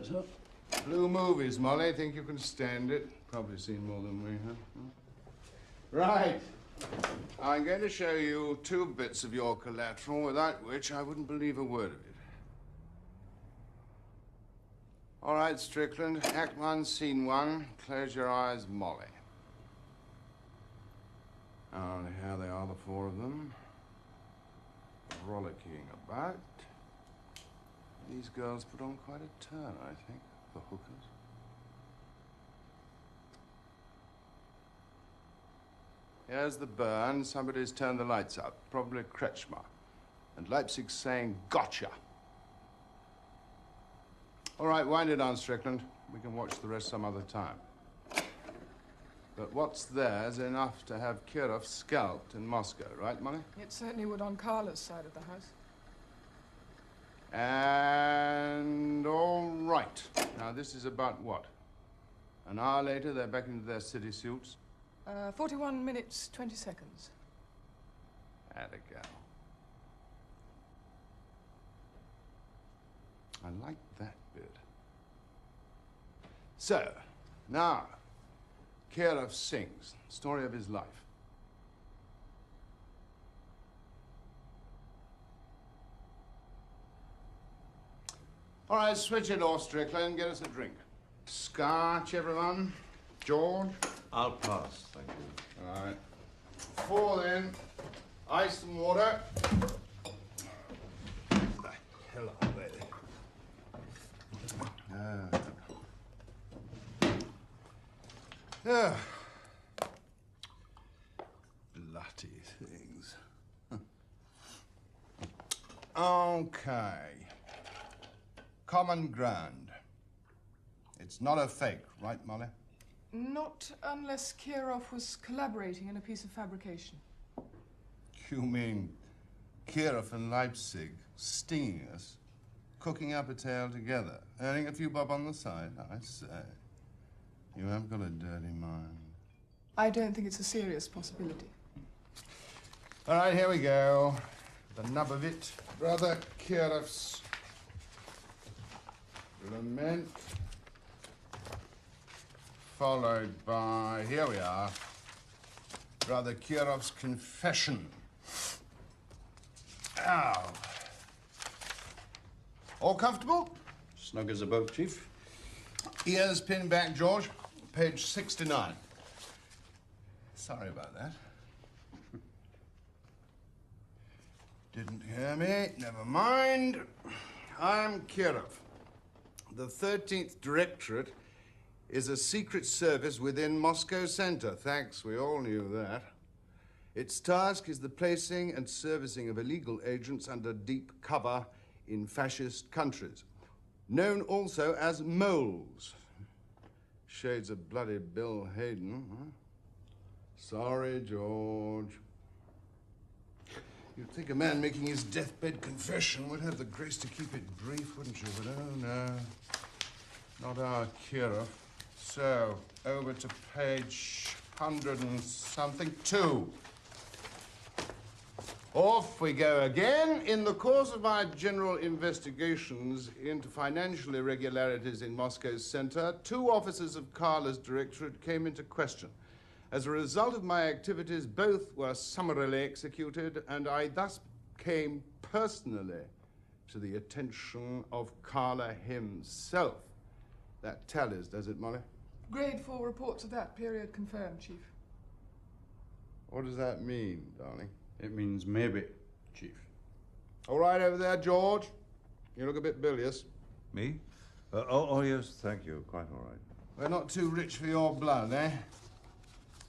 sir. Blue movies, Molly. Think you can stand it? Probably seen more than we have. Right. I'm going to show you 2 bits of your collateral, without which I wouldn't believe a word of it. All right, Strickland. Act 1, Scene 1. Close your eyes, Molly. Oh, here they are, the 4 of them. Rollicking about. These girls put on quite a turn, I think, for hookers. Here's the Byrne. Somebody's turned the lights out. Probably Kretschmer. And Leipzig's saying, gotcha. All right, wind it on, Strickland. We can watch the rest some other time. But what's there's enough to have Kirov scalped in Moscow, right, Molly? It certainly would on Karla's side of the house. And all right. Now, this is about what? An hour later, they're back into their city suits? 41 minutes, 20 seconds. Atta gal. I like that bit. So, now, Kirov sings. Story of his life. All right, switch it off, Strickland. Get us a drink. Scotch, everyone. George? I'll pass, thank you. All right. 4 then. Ice and water. Hello, lady. Bloody things. Okay. Common ground. It's not a fake, right, Molly? Not unless Kirov was collaborating in a piece of fabrication. You mean Kirov and Leipzig stinging us, cooking up a tale together, earning a few bob on the side? I say, you have got a dirty mind. I don't think it's a serious possibility. All right, here we go. The nub of it. Brother Kirov's lament, followed by, here we are, Brother Kirov's confession. Ow. All comfortable? Snug as a boat, Chief. Ears pinned back, George. Page 69. Sorry about that. Didn't hear me. Never mind. I'm Kirov. The 13th Directorate is a secret service within Moscow Center. Thanks, we all knew that. Its task is the placing and servicing of illegal agents under deep cover in fascist countries, known also as moles. Shades of bloody Bill Hayden, huh? Sorry, George. You'd think a man making his deathbed confession would have the grace to keep it brief, wouldn't you? But oh no, not our Kirov. So, over to page 100 and something, 2. Off we go again. In the course of my general investigations into financial irregularities in Moscow's center, 2 officers of Karla's directorate came into question. As a result of my activities, both were summarily executed, and I thus came personally to the attention of Karla himself. That tallies, does it, Molly? Grade 4 reports of that period confirmed, Chief. What does that mean, darling? It means maybe, Chief. All right over there, George. You look a bit bilious. Me? Oh, yes, thank you. Quite all right. We're not too rich for your blood, eh?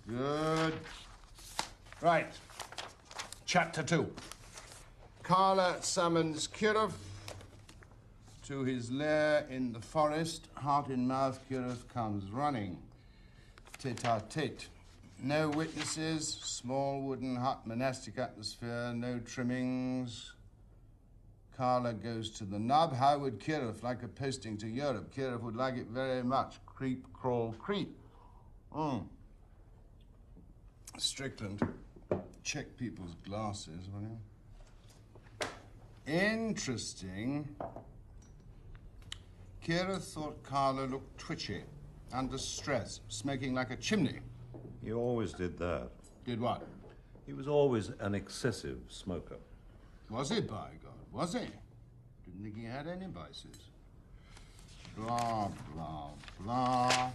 Good. Right. Chapter 2. Karla summons Kirov to his lair in the forest. Heart in mouth, Kirov comes running. Tete-a-tete. No witnesses, small wooden hut, monastic atmosphere, no trimmings. Karla goes to the nub. How would Kirov like a posting to Europe? Kirov would like it very much. Creep, crawl, creep. Strickland, check people's glasses, will you? Interesting. Kira thought Karla looked twitchy, under stress, smoking like a chimney. He always did that. Did what? He was always an excessive smoker. Was he, by God? Was he? Didn't think he had any vices. Blah, blah, blah.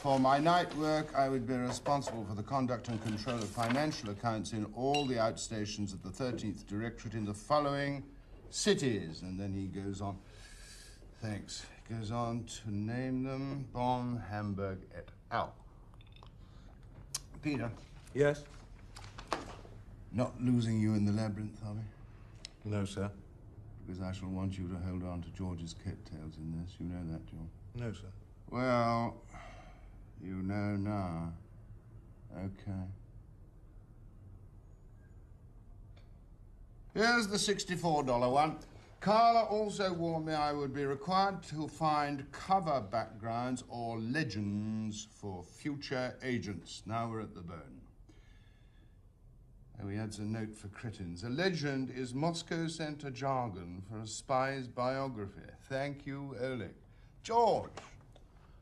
For my night work, I would be responsible for the conduct and control of financial accounts in all the outstations of the 13th Directorate in the following cities. And then he goes on. Thanks. He goes on to name them Bonn, Hamburg, et al. Peter. Yes? Not losing you in the labyrinth, are we? No, sir. Because I shall want you to hold on to George's coattails in this. You know that, George? No, sir. Well, you know now. Okay. Here's the $64 one. Karla also warned me I would be required to find cover backgrounds or legends for future agents. Now we're at the bone. And he adds a note for cretins. A legend is Moscow Center jargon for a spy's biography. Thank you, Alec. George,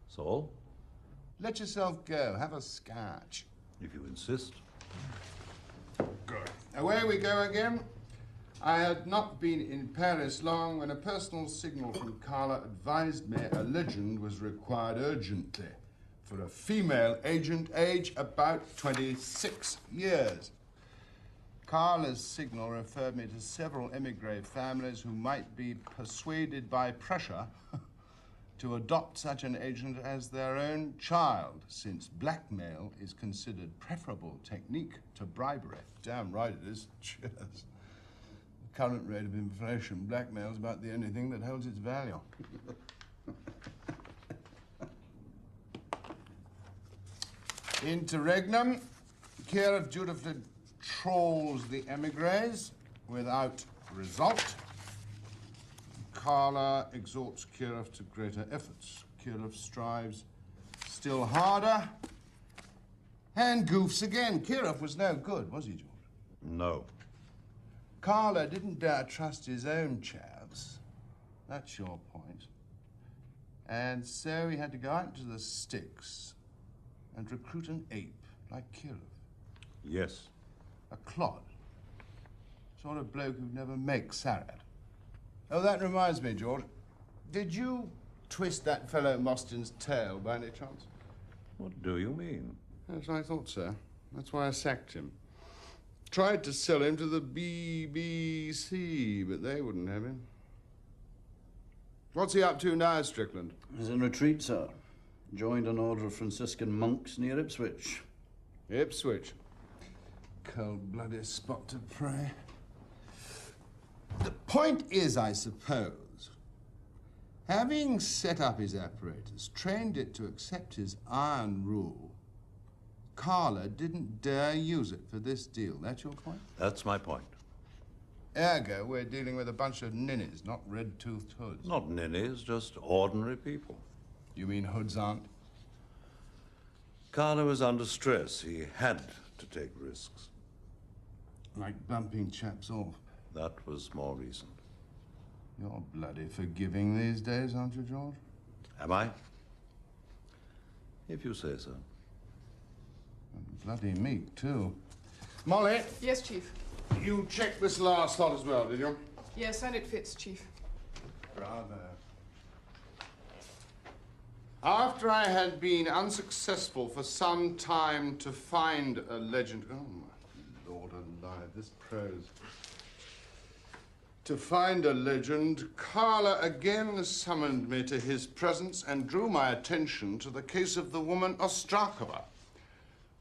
Saul? let yourself go. Have a scotch. If you insist. Good. Away we go again. I had not been in Paris long when a personal signal from Karla advised me a legend was required urgently for a female agent, age about 26 years. Karla's signal referred me to several emigre families who might be persuaded by pressure to adopt such an agent as their own child, since blackmail is considered preferable technique to bribery. Damn right it is. Cheers. The current rate of inflation, blackmail is about the only thing that holds its value. Interregnum, Kira dutifully trolls the emigres without result. Karla exhorts Kirov to greater efforts. Kirov strives still harder and goofs again. Kirov was no good, was he, George? No. Karla didn't dare trust his own chavs. That's your point. And so he had to go out into the sticks and recruit an ape like Kirov. Yes. A clod. Sort of bloke who'd never make Sarad. Oh, that reminds me, George. Did you twist that fellow Mostyn's tail by any chance? What do you mean? Yes, I thought so. That's why I sacked him. Tried to sell him to the BBC, but they wouldn't have him. What's he up to now, Strickland? He's in retreat, sir. Joined an order of Franciscan monks near Ipswich. Ipswich. Cold-blooded spot to pray. The point is, I suppose, having set up his apparatus, trained it to accept his iron rule, Karla didn't dare use it for this deal. That's your point? That's my point. Ergo, we're dealing with a bunch of ninnies, not red-toothed hoods. Not ninnies, just ordinary people. You mean hoods aren't? Karla was under stress. He had to take risks. Like bumping chaps off. That was more recent. You're bloody forgiving these days, aren't you, George? Am I? If you say so. And bloody meek, too. Molly, Yes, Chief. you checked this last lot as well, did you? Yes, and it fits, Chief. Bravo. After I had been unsuccessful for some time to find a legend... Oh, my Lord alive, this prose. To find a legend, Karla again summoned me to his presence and drew my attention to the case of the woman Ostrakova,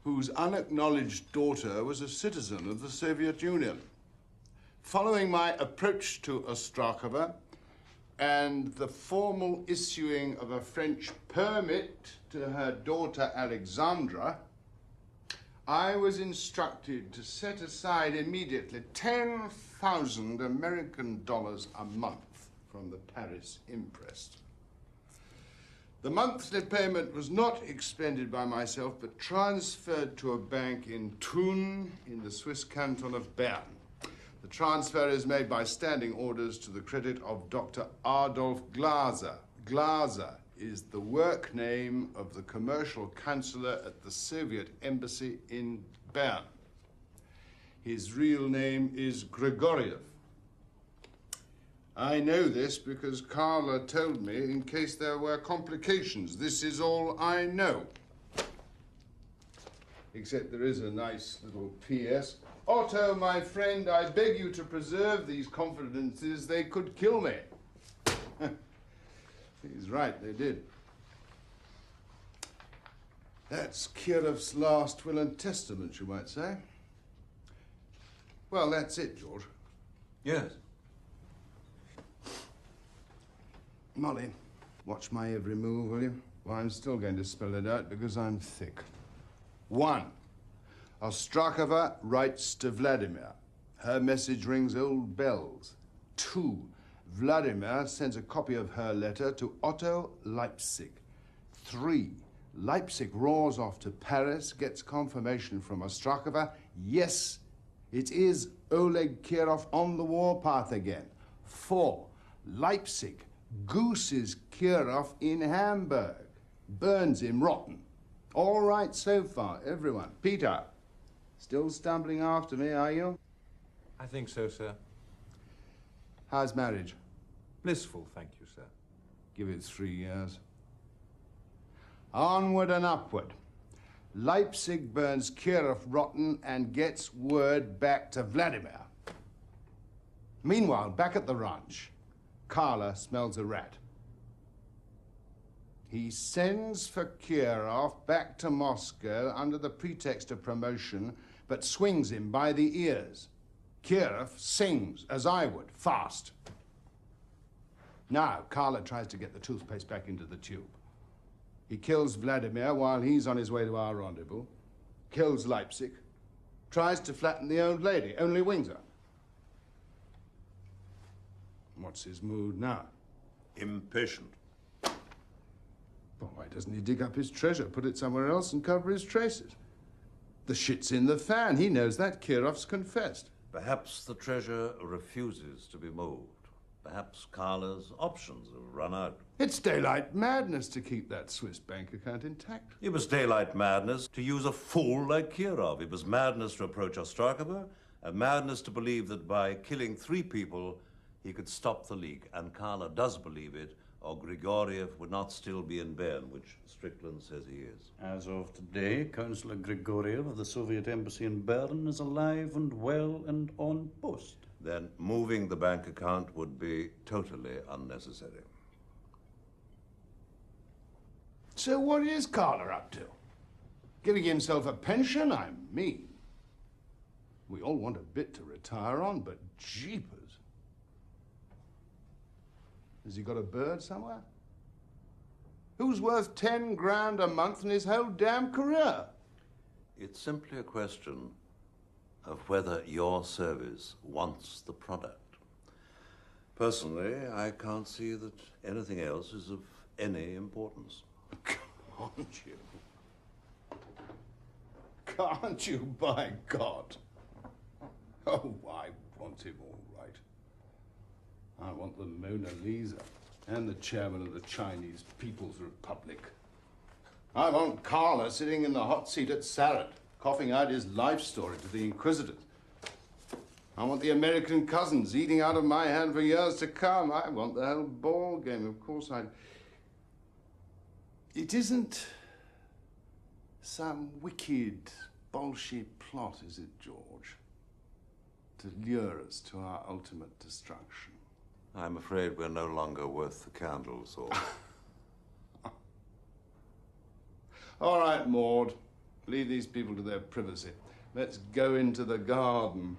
whose unacknowledged daughter was a citizen of the Soviet Union. Following my approach to Ostrakova and the formal issuing of a French permit to her daughter Alexandra, I was instructed to set aside immediately 10,000 American dollars a month from the Paris imprest. The monthly payment was not expended by myself, but transferred to a bank in Thun in the Swiss canton of Bern. The transfer is made by standing orders to the credit of Dr. Adolf Glaser. Glaser is the work name of the commercial counselor at the Soviet embassy in Byrne. His real name is Grigoriev. I know this because Karla told me in case there were complications. This is all I know. Except there is a nice little P.S. Otto, my friend, I beg you to preserve these confidences. They could kill me. He's right, they did. That's Kirov's last will and testament, you might say. Well, that's it, George. Yes. Molly, watch my every move, will you? Well, I'm still going to spell it out because I'm thick. 1. Ostrakova writes to Vladimir. Her message rings old bells. 2. Vladimir sends a copy of her letter to Otto, Leipzig. 3. Leipzig roars off to Paris, gets confirmation from Ostrakova. Yes, it is Oleg Kirov on the warpath again. 4. Leipzig gooses Kirov in Hamburg. Burns him rotten. All right so far, everyone. Peter, still stumbling after me, are you? I think so, sir. How's marriage? Blissful, thank you, sir. Give it 3 years. Onward and upward. Leipzig burns Kirov rotten and gets word back to Vladimir. Meanwhile, back at the ranch, Karla smells a rat. He sends for Kirov back to Moscow under the pretext of promotion, but swings him by the ears. Kirov sings, as I would, fast. Now, Karla tries to get the toothpaste back into the tube. He kills Vladimir while he's on his way to our rendezvous, kills Leipzig, tries to flatten the old lady, only wings her. What's his mood now? Impatient. Well, why doesn't he dig up his treasure, put it somewhere else and cover his traces? The shit's in the fan. He knows that. Kirov's confessed. Perhaps the treasure refuses to be moved. Perhaps Karla's options have run out. It's daylight madness to keep that Swiss bank account intact. It was daylight madness to use a fool like Kirov. It was madness to approach Ostrakova, and madness to believe that by killing 3 people, he could stop the leak. And Karla does believe it, or Grigoriev would not still be in Byrne, which Strickland says he is. As of today, Councillor Grigoriev of the Soviet embassy in Byrne is alive and well and on post. Then moving the bank account would be totally unnecessary. So what is Karla up to? Giving himself a pension? I mean. We all want a bit to retire on, but jeepers. Has he got a bird somewhere? Who's worth 10 grand a month in his whole damn career? It's simply a question of whether your service wants the product. Personally, I can't see that anything else is of any importance. Can't you? Can't you, by God? Oh, I want him all right. I want the Mona Lisa and the chairman of the Chinese People's Republic. I want Karla sitting in the hot seat at Sarat, coughing out his life story to the Inquisitors. I want the American cousins eating out of my hand for years to come. I want the whole ball game. Of course, It isn't some wicked bullshit plot, is it, George? To lure us to our ultimate destruction. I'm afraid we're no longer worth the candle, Saul. All right, Maud. Leave these people to their privacy. Let's go into the garden.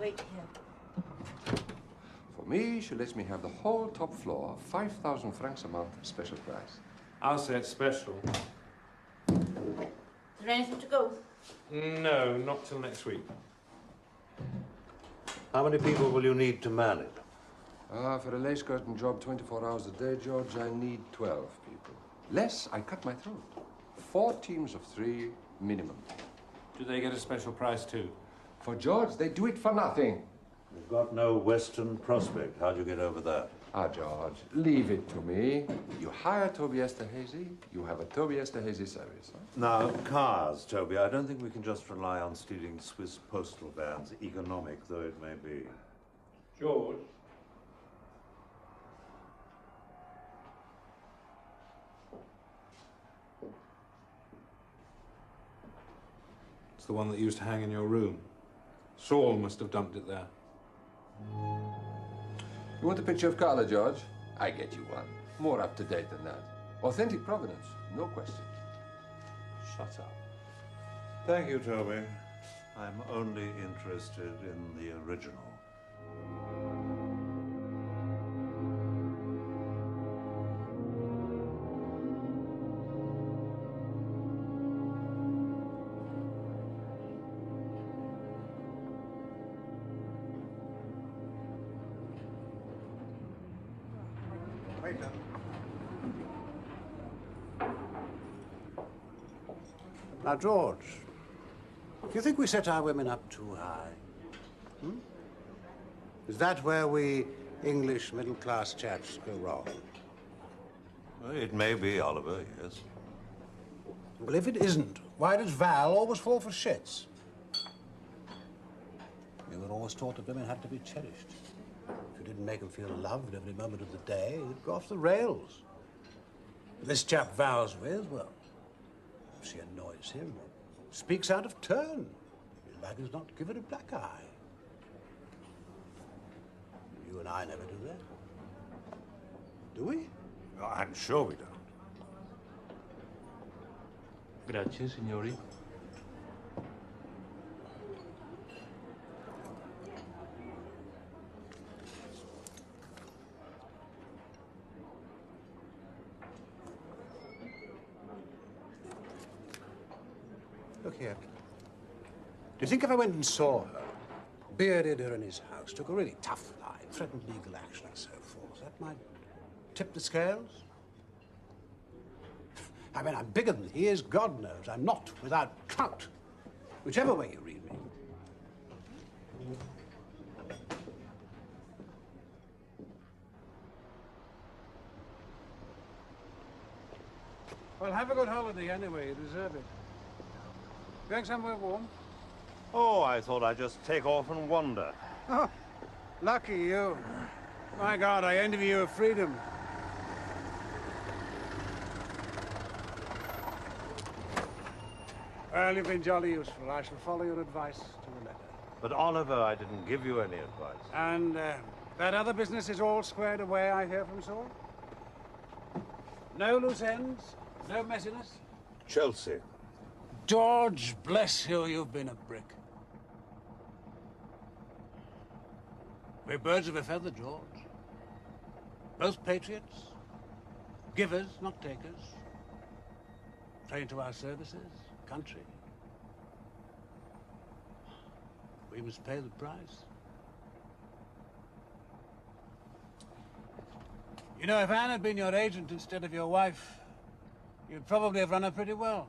wait here. For me, she lets me have the whole top floor, 5,000 francs a month, special price. I'll say it's special. Is there anything to go? No, not till next week. How many people will you need to man it? For a lace curtain job 24 hours a day, George, I need 12 people. Less, I cut my throat. 4 teams of 3 minimum. Do they get a special price too? For George, they do it for nothing. You've got no Western prospect. How'd you get over that? Ah, George, leave it to me. You hire Toby Esterhazy, you have a Toby Esterhazy service. Huh? Now, cars, Toby. I don't think we can just rely on stealing Swiss postal vans, economic though it may be. George? It's the one that used to hang in your room. Saul must have dumped it there. You want a picture of Karla, George? I get you one. More up to date than that. Authentic provenance, no question. Shut up. Thank you, Toby. I'm only interested in the original. Now, George, do you think we set our women up too high? Hmm? Is that where we English middle-class chaps go wrong? Well, it may be, Oliver, yes. Well, if it isn't, why does Val always fall for shits? We were always taught that women had to be cherished. If you didn't make them feel loved every moment of the day, they'd go off the rails. This chap Val's with, well, she annoys him, speaks out of turn. His back is not give it a black eye. You and I never do that. Do we? Oh, I'm sure we don't. Grazie, signori. Look here. Do you think if I went and saw her, bearded her in his house, took a really tough line, threatened legal action and so forth, that might tip the scales? I mean, I'm bigger than he is, God knows. I'm not without clout, whichever way you read me. Well, have a good holiday anyway. You deserve it. Going somewhere warm? Oh, I thought I'd just take off and wander. Oh, lucky you. My God, I envy you of freedom. Well, you've been jolly useful. I shall follow your advice to the letter. But, Oliver, I didn't give you any advice. And that other business is all squared away, I hear from Saul? No loose ends? No messiness? Chelsea. George, bless you, you've been a brick. We're birds of a feather, George. Both patriots. Givers, not takers. Trained to our services, country. We must pay the price. You know, if Anne had been your agent instead of your wife, you'd probably have run her pretty well.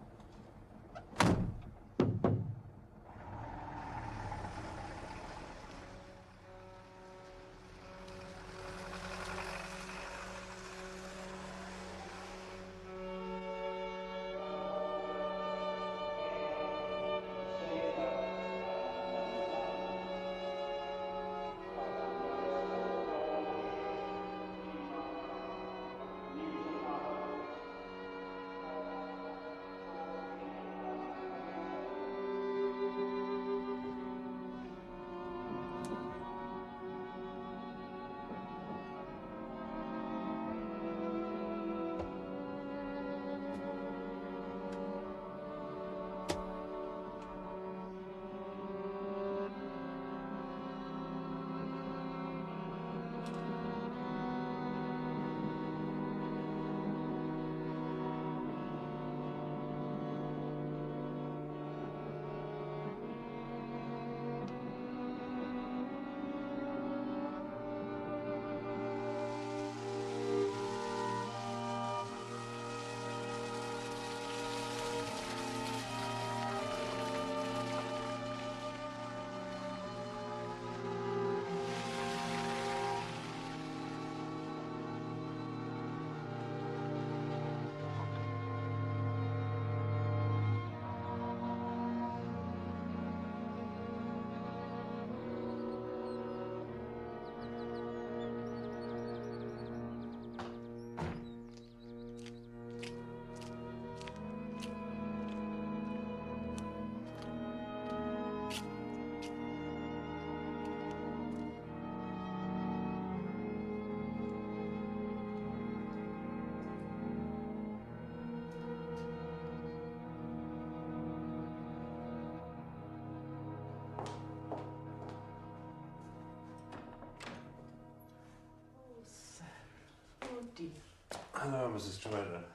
Hello, Mrs. Schroeder.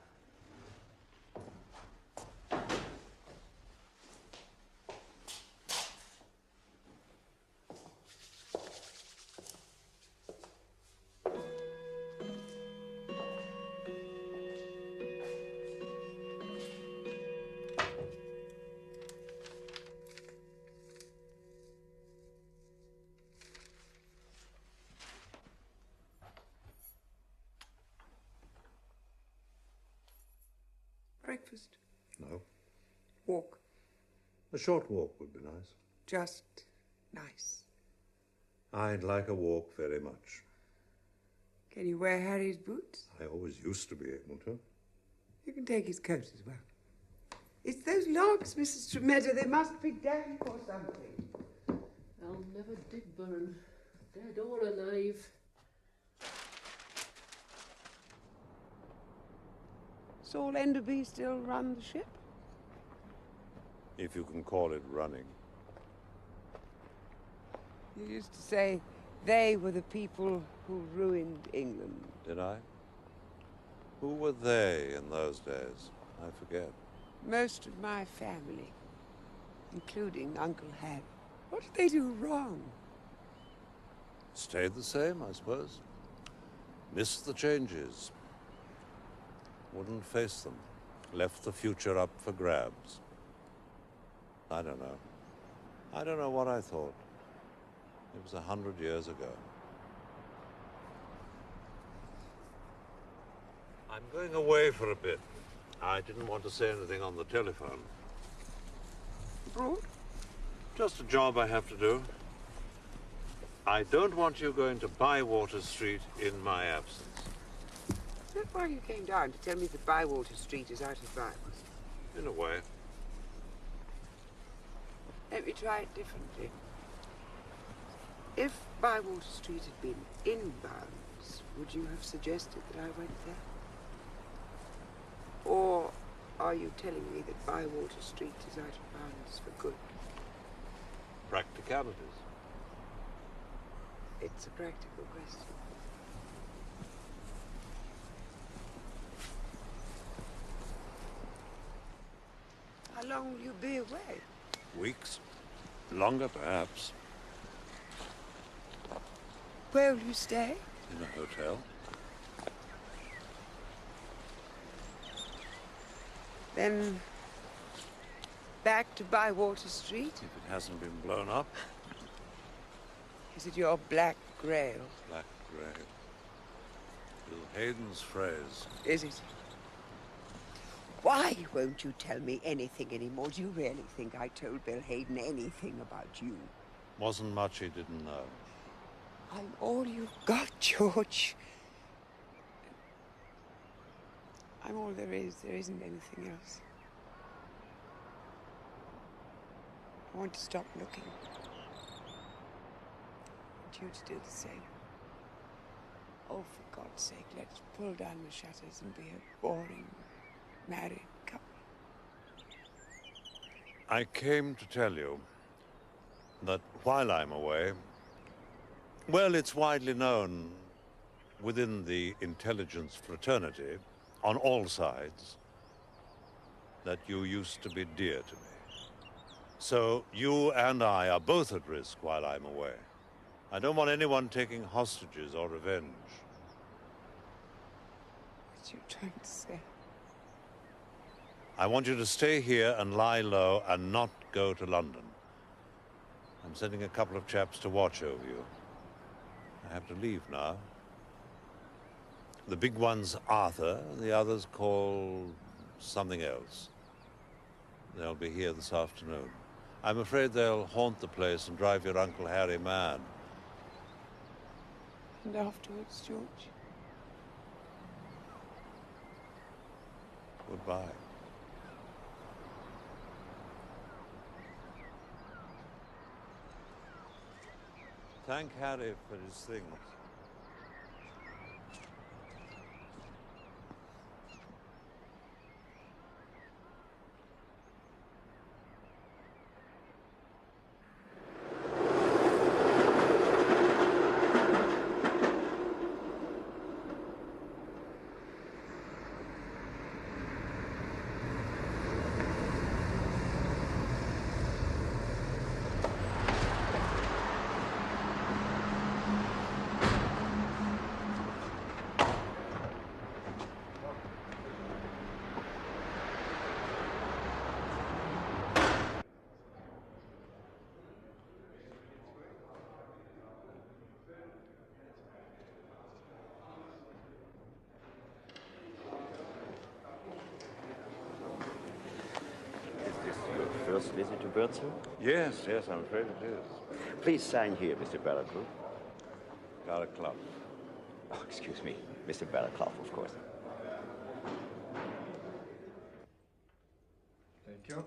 Breakfast? No. Walk? A short walk would be nice. Just nice. I'd like a walk very much. Can you wear Harry's boots? I always used to be able to. You can take his coat as well. It's those logs, Mrs. Tremedda. They must be damp or something. I'll never dig Byrne, dead or alive. Saul Enderby still run the ship? If you can call it running. You used to say they were the people who ruined England. Did I? Who were they in those days? I forget. Most of my family, including Uncle Harry. What did they do wrong? Stayed the same, I suppose. Missed the changes. Wouldn't face them. Left the future up for grabs. I don't know. I don't know what I thought. It was 100 years ago. I'm going away for a bit. I didn't want to say anything on the telephone. Abroad? Just a job I have to do. I don't want you going to Bywater Street in my absence. Is that why you came down, to tell me that Bywater Street is out of bounds? In a way. Let me try it differently. If Bywater Street had been in bounds, would you have suggested that I went there? Or are you telling me that Bywater Street is out of bounds for good? Practicalities. It's a practical question. How long will you be away? Weeks. Longer, perhaps. Where will you stay? In a hotel. Then back to Bywater Street? If it hasn't been blown up. Is it your black grail? Black Grail. Bill Hayden's phrase. Is it? Why won't you tell me anything anymore? Do you really think I told Bill Hayden anything about you? Wasn't much he didn't know. I'm all you've got, George. I'm all there is. There isn't anything else. I want to stop looking. I want you to do the same. Oh, for God's sake, let's pull down the shutters and be a boring married couple. I came to tell you that while I'm away, well, it's widely known within the intelligence fraternity, on all sides, that you used to be dear to me. So you and I are both at risk while I'm away. I don't want anyone taking hostages or revenge. What are you trying to say? I want you to stay here and lie low and not go to London. I'm sending a couple of chaps to watch over you. I have to leave now. The big one's Arthur, the other's called something else. They'll be here this afternoon. I'm afraid they'll haunt the place and drive your Uncle Harry mad. And afterwards, George? Goodbye. Thank Harry for his things. first visit to Byrne, sir? Yes, I'm afraid it is. Please sign here, Mr. Barraclough. Barraclough. Oh, excuse me, Mr. Barraclough, of course. Thank you.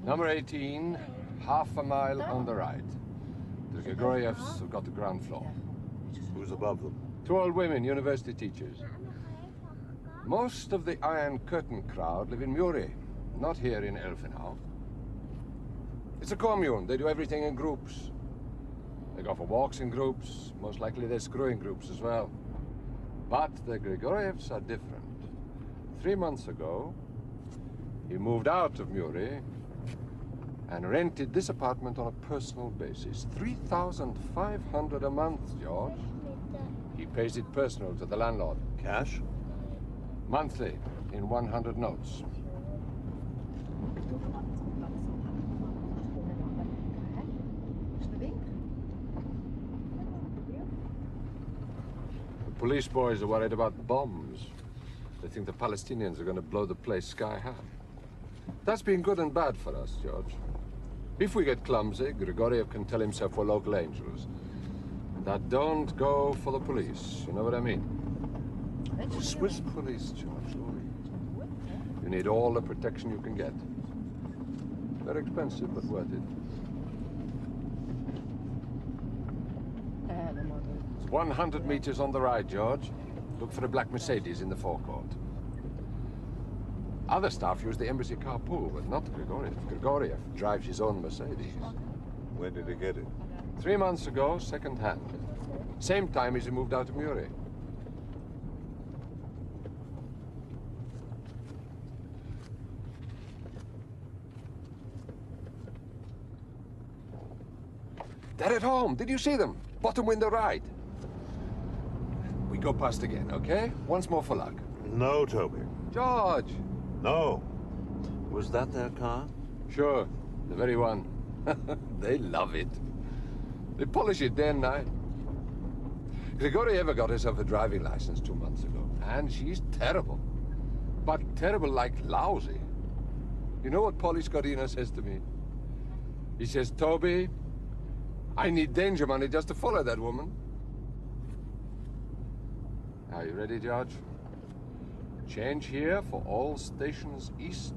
Number 18, half a mile on the right. The Grigorievs have got the ground floor. Who's above them? 2 old women, university teachers. Most of the Iron Curtain crowd live in Muri, not here in Elfenau. It's a commune. They do everything in groups. They go for walks in groups. Most likely they screw in groups as well. But the Grigorievs are different. 3 months ago, he moved out of Muri and rented this apartment on a personal basis. 3,500 a month, George. He pays it personal to the landlord. Cash? Monthly, in 100 notes. The police boys are worried about bombs. They think the Palestinians are going to blow the place sky high. That's been good and bad for us, George. If we get clumsy, Grigoriev can tell himself we're local angels. That don't go for the police, you know what I mean? The Swiss police, George. You need all the protection you can get. Very expensive, but worth it. It's 100 meters on the right, George. Look for a black Mercedes in the forecourt. Other staff use the embassy carpool, but not Grigoriev. Grigoriev drives his own Mercedes. When did he get it? 3 months ago, second hand. Same time as he moved out of Muri. They're at home. Did you see them? Bottom window right. We go past again, okay? Once more for luck. No, Toby. George! No. Was that their car? Sure, the very one. They love it. They polish it day and night. Grigoriev got herself a driving license 2 months ago, and she's terrible. But terrible like lousy. You know what Polly Scorina says to me? He says, Toby, I need danger money just to follow that woman. Are you ready, George? Change here for all stations east.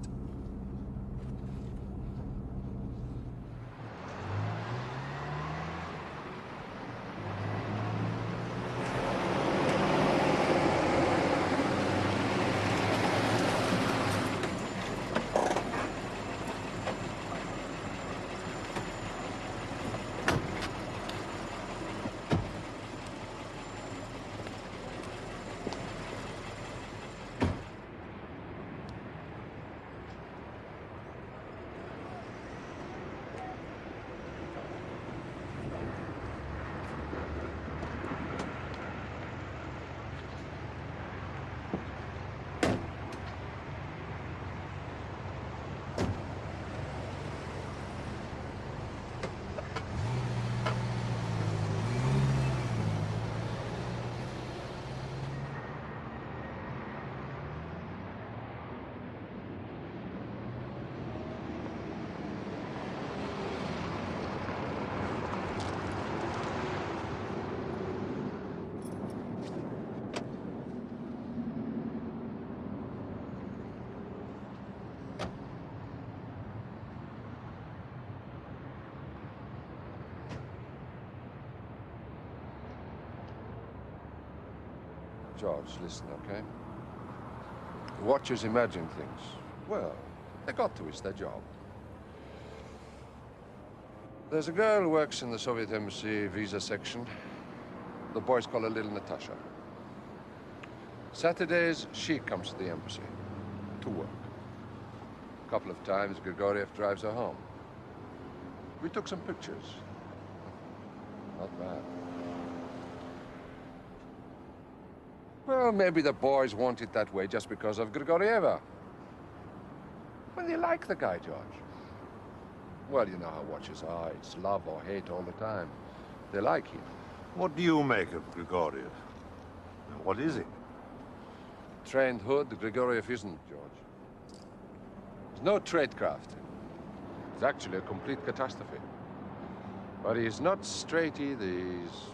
George, listen, okay? Watchers imagine things. Well, they got to, it's their job. There's a girl who works in the Soviet Embassy visa section. The boys call her Little Natasha. Saturdays, she comes to the embassy to work. A couple of times, Grigoriev drives her home. We took some pictures. Not bad. Well, maybe the boys want it that way just because of Grigorieva. Well, they like the guy, George. Well, you know how watchers are. It's love or hate all the time. They like him. What do you make of Grigoriev? What is he? Trained hood, Grigoriev isn't, George. He's no tradecraft. He's actually a complete catastrophe. But he's not straight either. He's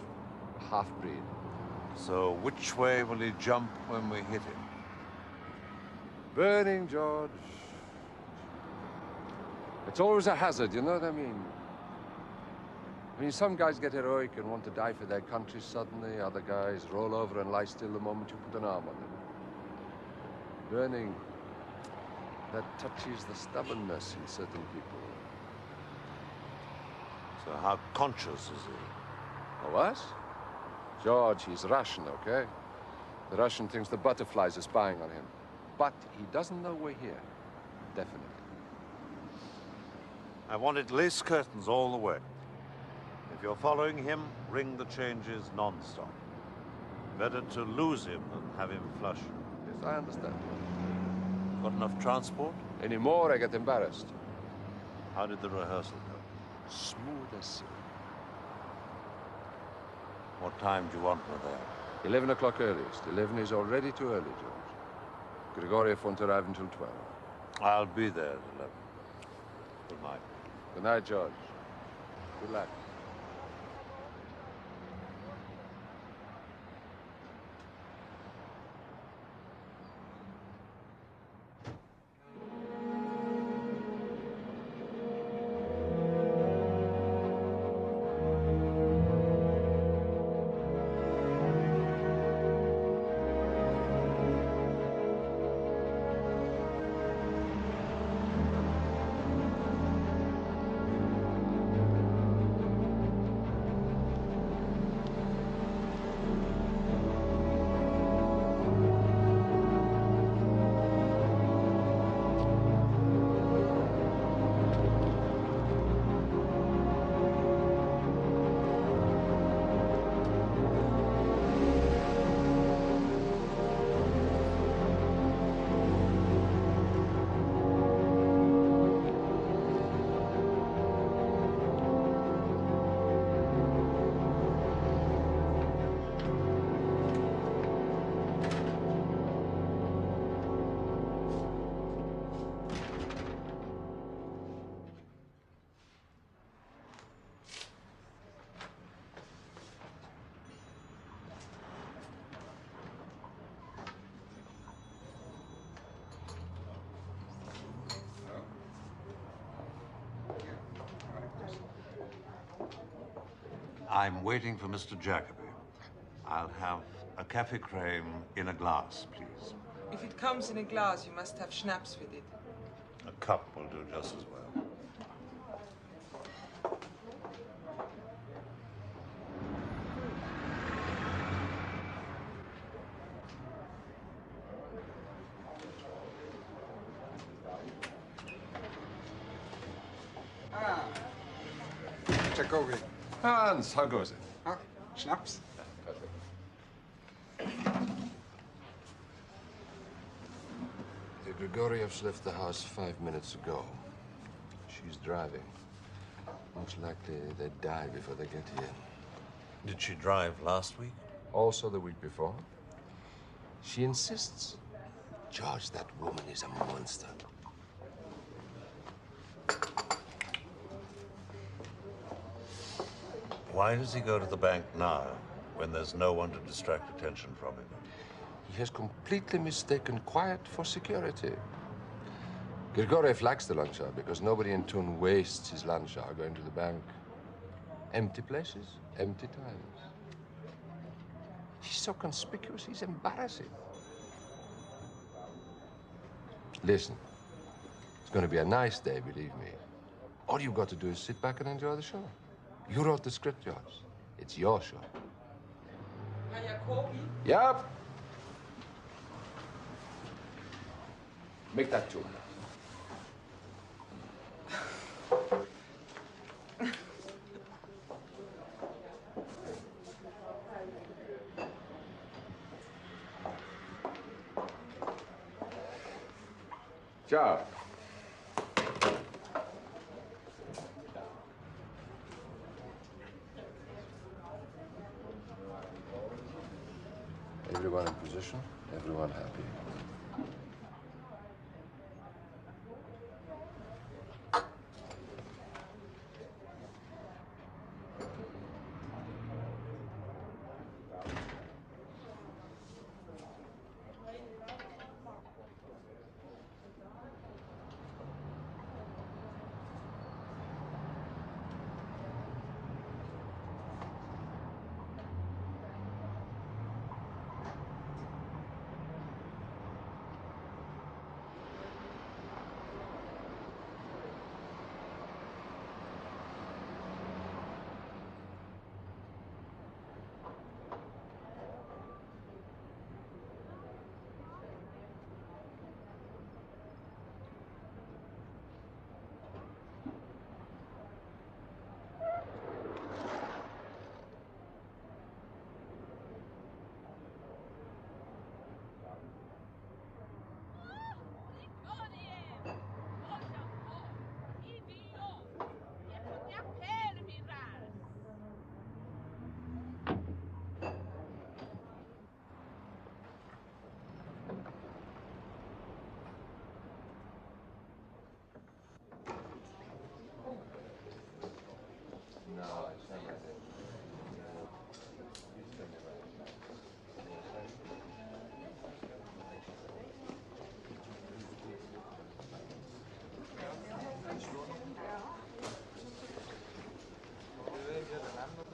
half-breed. So which way will he jump when we hit him? Burning, George. It's always a hazard, you know what I mean? I mean, some guys get heroic and want to die for their country suddenly. Other guys roll over and lie still the moment you put an arm on them. Burning, that touches the stubbornness in certain people. So how conscious is he? Of us? George, he's Russian, okay? The Russian thinks the butterflies are spying on him. But he doesn't know we're here. Definitely. I wanted lace curtains all the way. If you're following him, ring the changes non-stop. Better to lose him than have him flush. Yes, I understand. Got enough transport? Any more, I get embarrassed. How did the rehearsal go? Smooth as silk. What time do you want me there? 11 o'clock earliest. 11 is already too early, George. Grigoriev won't arrive until 12. I'll be there at 11. Good night. Good night, George. Good luck. I'm waiting for Mr. Jacobi. I'll have a cafe creme in a glass, please. If it comes in a glass, you must have schnapps with it. A cup will do just as well. Jacobi. Hans, how goes it? Huh? Schnapps? Perfect. The Grigorievs left the house 5 minutes ago. She's driving. Most likely they die before they get here. Did she drive last week? Also the week before. She insists. George, that woman is a monster. Why does he go to the bank now, when there's no one to distract attention from him? He has completely mistaken quiet for security. Grigoriev likes the lunch hour because nobody in town wastes his lunch hour going to the bank. Empty places, empty times. He's so conspicuous, he's embarrassing. Listen, it's going to be a nice day, believe me. All you've got to do is sit back and enjoy the show. You wrote the script, George. It's your show. Yep. Make that two. Ciao. Everyone in position, everyone happy.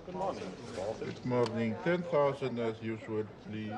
Good morning. Good morning. 10,000 as usual, please.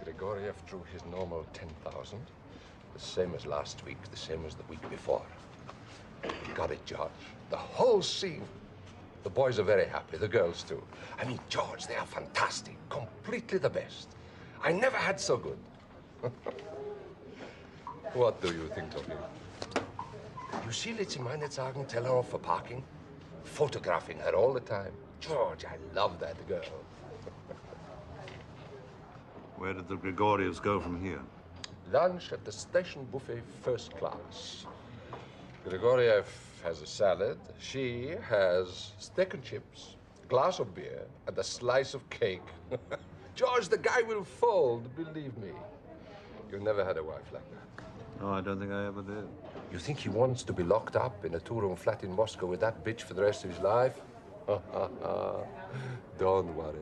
Grigoriev drew his normal 10,000. The same as last week, the same as the week before. You got it, George. The whole scene. The boys are very happy, the girls too. I mean, George, they are fantastic. Completely the best. I never had so good. What do you think of him? You see Lizzie Meinetzagen tell her off for parking? Photographing her all the time. George, I love that girl. Where did the Grigorievs go from here? Lunch at the station buffet, first class. Grigoriev has a salad. She has steak and chips, a glass of beer, and a slice of cake. George, the guy will fold, believe me. You never had a wife like that. No, I don't think I ever did. You think he wants to be locked up in a two-room flat in Moscow with that bitch for the rest of his life? Don't worry.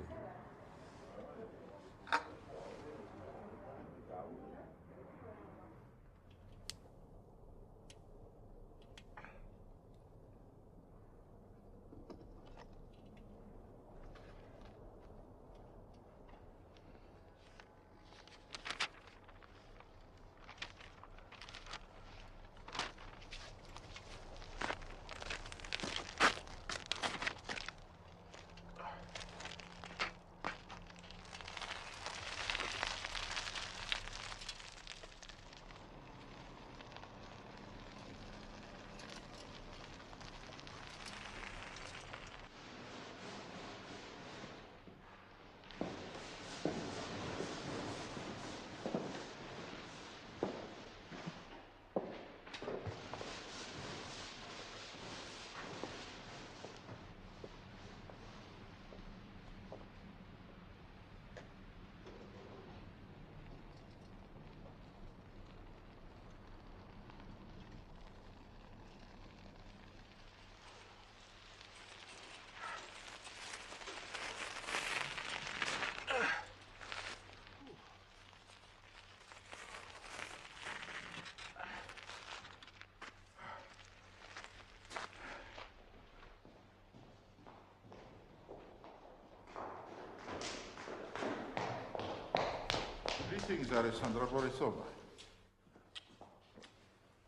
Greetings, Alexandra Borisova.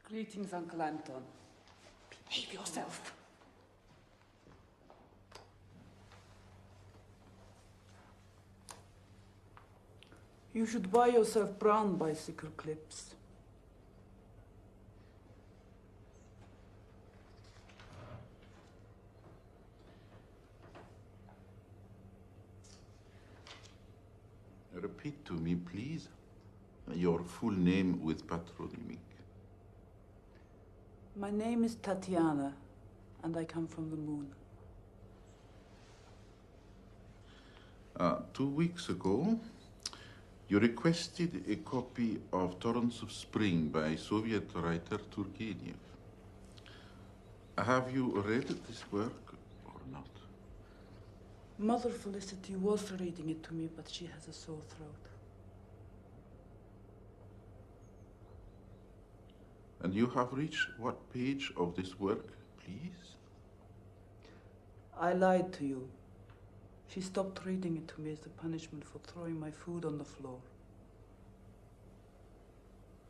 Greetings, Uncle Anton. Behave yourself. You should buy yourself brown bicycle clips. Repeat to me, please, your full name with patronymic. My name is Tatjana, and I come from the moon. 2 weeks ago, you requested a copy of Torrents of Spring by Soviet writer Turgenev. Have you read this work or not? Mother Felicity was reading it to me, but she has a sore throat. And you have reached what page of this work, please? I lied to you. She stopped reading it to me as a punishment for throwing my food on the floor.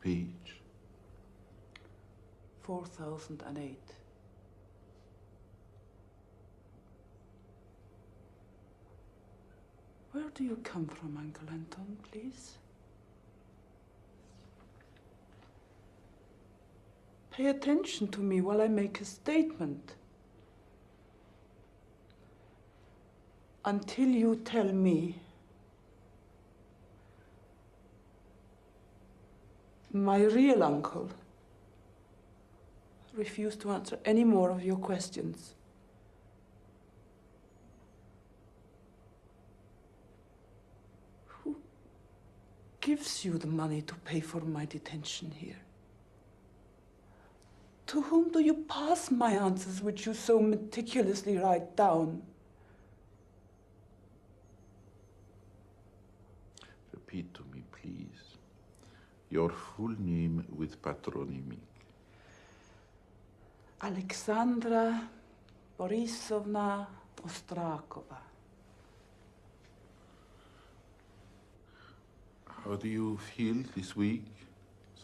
Page? 4008. Where do you come from, Uncle Anton, please? Pay attention to me while I make a statement. Until you tell me my real uncle refused to answer any more of your questions. Who gives you the money to pay for my detention here? To whom do you pass my answers, which you so meticulously write down? Repeat to me, please, your full name with patronymic. Alexandra Borisovna Ostrakova. How do you feel this week,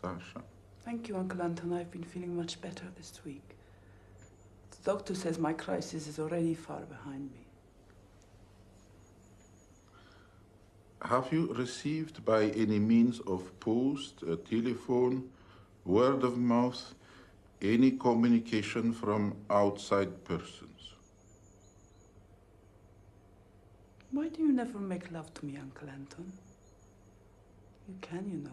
Sasha? Thank you, Uncle Anton. I've been feeling much better this week. The doctor says my crisis is already far behind me. Have you received by any means of post, telephone, word of mouth, any communication from outside persons? Why do you never make love to me, Uncle Anton? You can, you know.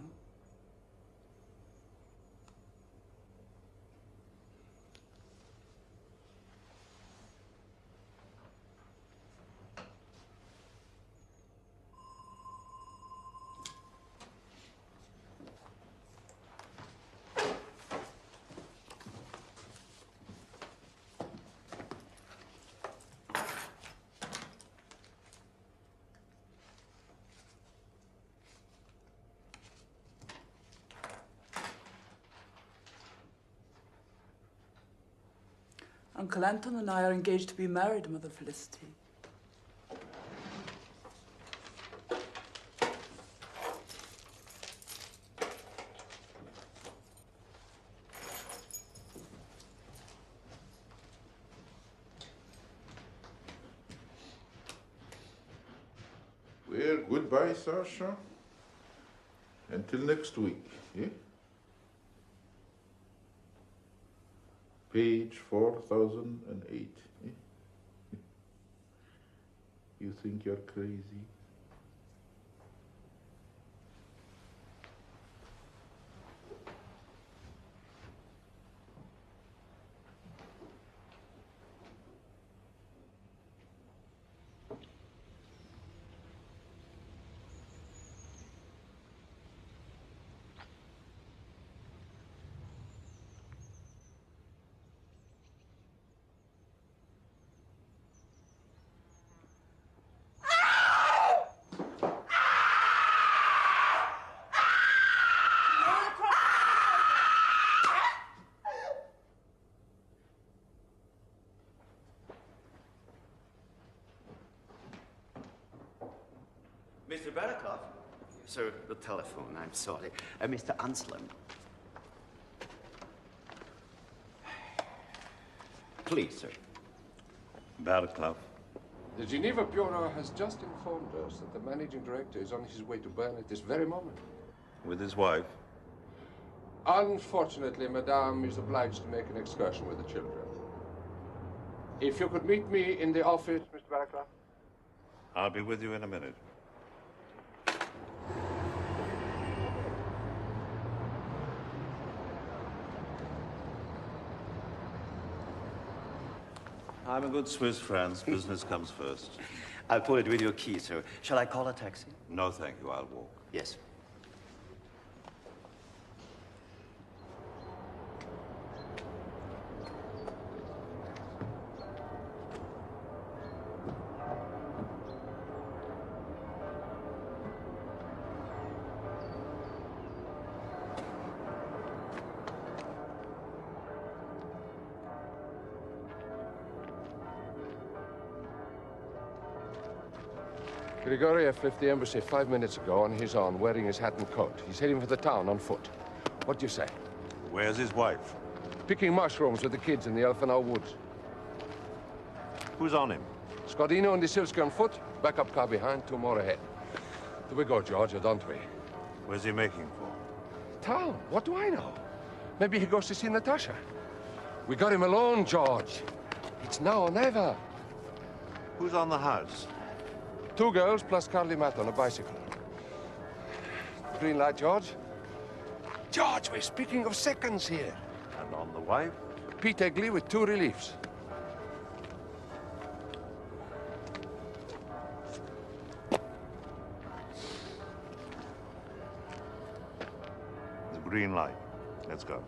Uncle Anton and I are engaged to be married, Mother Felicity. Well, goodbye, Sasha. Until next week, eh? Page 4008. Eh? You think you're crazy? Mr. Barakov? Sir, the telephone, I'm sorry. Mr. Anselm. Please, sir. Barakov. The Geneva Bureau has just informed us that the managing director is on his way to Byrne at this very moment. With his wife? Unfortunately, Madame is obliged to make an excursion with the children. If you could meet me in the office, Mr. Barakov. I'll be with you in a minute. I'm a good Swiss, Franz. Business comes first. I'll pull it with your key, sir. Shall I call a taxi? No, thank you. I'll walk. Yes. Grigoriev left the embassy 5 minutes ago on his own, wearing his hat and coat. He's heading for the town on foot. What do you say? Where's his wife? Picking mushrooms with the kids in the Elfenau woods. Who's on him? Scodino and Disilski on foot, backup car behind, 2 more ahead. Do we go, Georgia, don't we? Where's he making for? Town, what do I know? Maybe he goes to see Natasha. We got him alone, George. It's now or never. Who's on the house? 2 girls plus Karla Matt on a bicycle. Green light, George. George, we're speaking of seconds here. And on the wife? Pete Egley with 2 reliefs. The green light. Let's go.